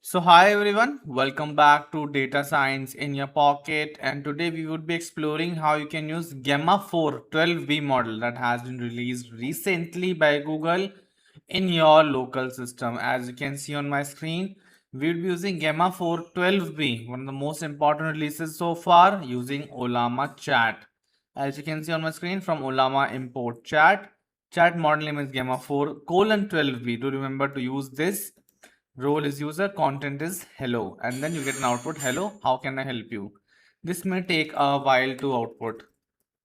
So hi everyone, welcome back to Data Science in your pocket, and today we would be exploring how you can use Gemma4 12B model that has been released recently by Google in your local system. As you can see on my screen, we will be using Gemma4 12B, one of the most important releases so far, using Ollama chat. As you can see on my screen, from Ollama import chat model name is Gemma4 colon 12B. Do remember to use this. Role is user, content is hello, and then you get an output hello, how can I help you? This may take a while to output.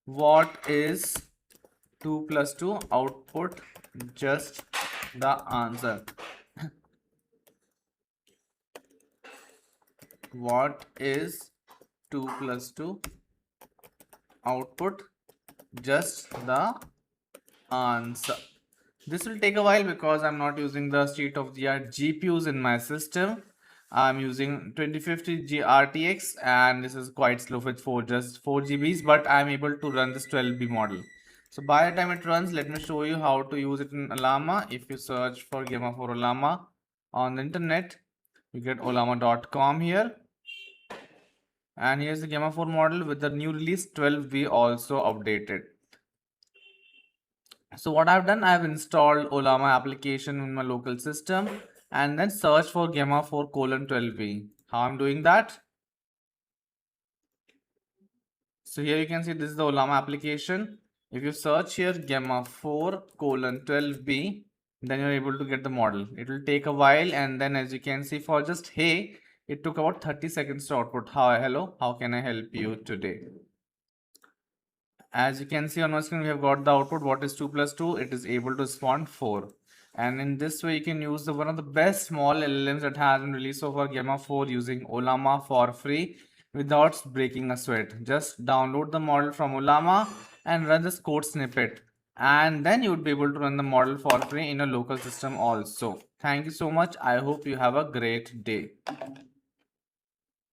What is 2 plus 2? Output just the answer. What is 2 plus 2? Output just the answer. This will take a while because I'm not using the state of the art GPUs in my system. I'm using 2050 RTX and this is quite slow with just 4 GBs, but I'm able to run this 12B model. So by the time it runs, let me show you how to use it in Ollama. If you search for Gemma4 Ollama on the internet, you get ollama.com here. And here's the Gemma4 model with the new release 12B also updated. So what I've done, I've installed Ollama application in my local system and then search for Gemma4 colon 12B. How I'm doing that? So here you can see this is the Ollama application. If you search here Gemma4 colon 12B, then you're able to get the model. It will take a while, and then as you can see for just hey, it took about 30 seconds to output. Hi, hello, how can I help you today? As you can see on my screen, we have got the output. What is 2 plus 2? It is able to respond 4. And in this way, you can use one of the best small LLMs that has been released so far, Gemma4, using Ollama for free without breaking a sweat. Just download the model from Ollama and run this code snippet. And then you would be able to run the model for free in a local system also. Thank you so much. I hope you have a great day.